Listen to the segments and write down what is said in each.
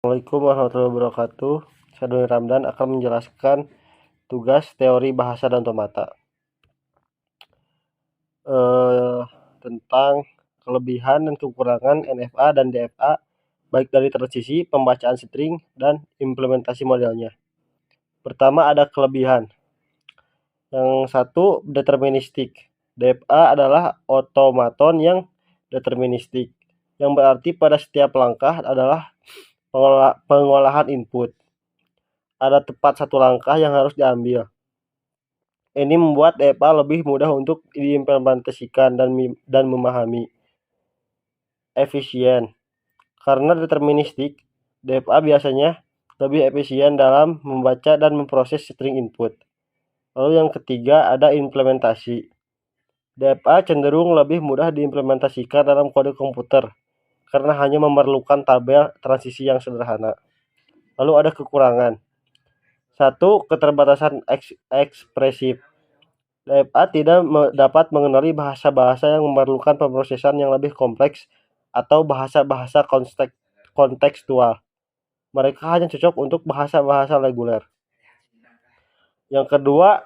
Assalamualaikum warahmatullahi wabarakatuh. Saya Doni Ramdan akan menjelaskan tugas teori bahasa dan otomata tentang kelebihan dan kekurangan NFA dan DFA baik dari transisi, pembacaan string, dan implementasi modelnya. Pertama ada kelebihan. Yang satu deterministik. DFA adalah otomaton yang deterministik, yang berarti pada setiap langkah adalah pengolahan input. Ada tepat satu langkah yang harus diambil. Ini membuat DFA lebih mudah untuk diimplementasikan dan memahami. Efisien. Karena deterministik, DFA biasanya lebih efisien dalam membaca dan memproses string input. Lalu yang ketiga ada implementasi. DFA cenderung lebih mudah diimplementasikan dalam kode komputer karena hanya memerlukan tabel transisi yang sederhana. Lalu ada kekurangan. Satu, keterbatasan ekspresif. DFA tidak dapat mengenali bahasa-bahasa yang memerlukan pemrosesan yang lebih kompleks atau bahasa-bahasa kontekstual. Mereka hanya cocok untuk bahasa-bahasa reguler. Yang kedua,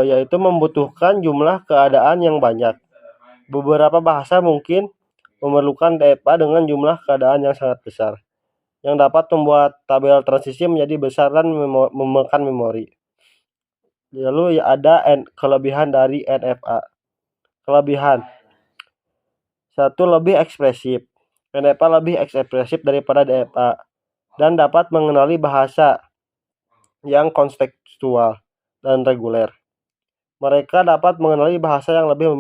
yaitu membutuhkan jumlah keadaan yang banyak. Beberapa bahasa mungkin memerlukan DFA dengan jumlah keadaan yang sangat besar, yang dapat membuat tabel transisi menjadi besar dan memakan memori. Lalu ada kelebihan dari NFA. Kelebihan. Satu, lebih ekspresif. NFA lebih ekspresif daripada DFA dan dapat mengenali bahasa yang kontekstual dan reguler. Mereka dapat mengenali bahasa yang lebih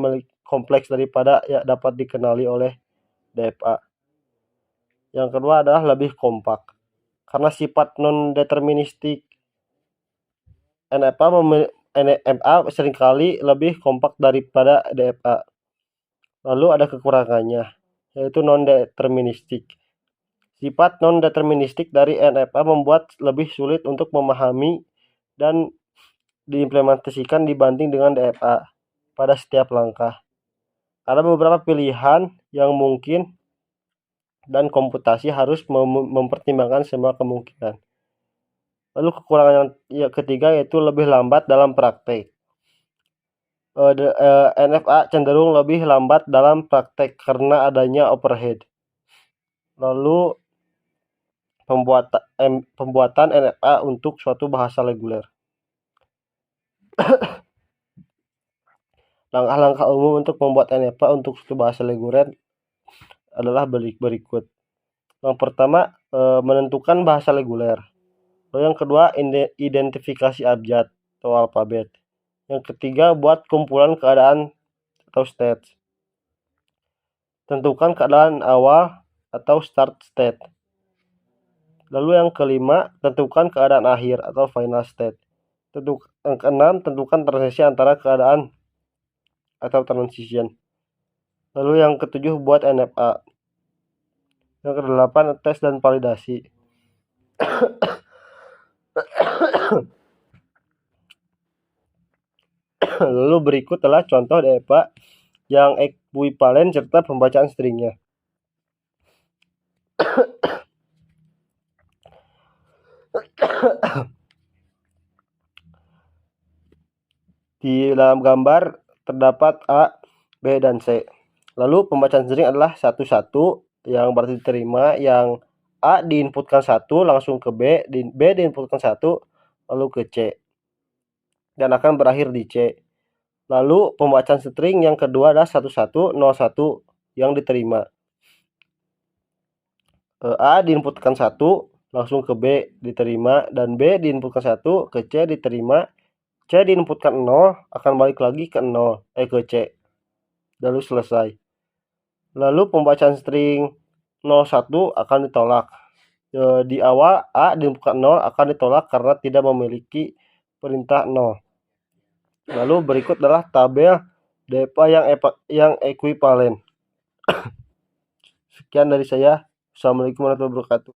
kompleks daripada yang dapat dikenali oleh DFA. Yang kedua adalah lebih kompak. Karena sifat non-deterministik, NFA seringkali lebih kompak daripada DFA. Lalu ada kekurangannya, yaitu non-deterministik. Sifat non-deterministik dari NFA membuat lebih sulit untuk memahami dan diimplementasikan dibanding dengan DFA pada setiap langkah. Ada beberapa pilihan yang mungkin dan komputasi harus mempertimbangkan semua kemungkinan. Lalu kekurangan yang ketiga yaitu lebih lambat dalam praktek. NFA cenderung lebih lambat dalam praktek karena adanya overhead. Lalu pembuatan NFA untuk suatu bahasa reguler. Langkah-langkah umum untuk membuat NFA untuk suatu bahasa reguler adalah berikut. Yang pertama, menentukan bahasa reguler. Lalu yang kedua, identifikasi abjad atau alfabet. Yang ketiga, buat kumpulan keadaan atau state. Tentukan keadaan awal atau start state. Lalu yang kelima, tentukan keadaan akhir atau final state. Yang keenam, tentukan transisi antara keadaan atau transition. Lalu yang ketujuh, buat NFA. Yang kedelapan, tes dan validasi. Lalu berikut adalah contoh DFA yang ekuivalen serta pembacaan stringnya. Di dalam gambar terdapat A, B, dan C. Lalu pembacaan string adalah 1-1 yang berarti diterima, yang A diinputkan 1 langsung ke B, B diinputkan 1 lalu ke C, dan akan berakhir di C. Lalu pembacaan string yang kedua adalah 1101 yang diterima. A diinputkan 1 langsung ke B diterima, dan B diinputkan 1 ke C diterima. C diinputkan 0 akan balik lagi ke 0 ke C. Lalu selesai. Lalu pembacaan string 01 akan ditolak. Di awal A diinputkan 0 akan ditolak karena tidak memiliki perintah 0. Lalu berikut adalah tabel DFA yang ekuivalen. Sekian dari saya. Assalamualaikum warahmatullahi wabarakatuh.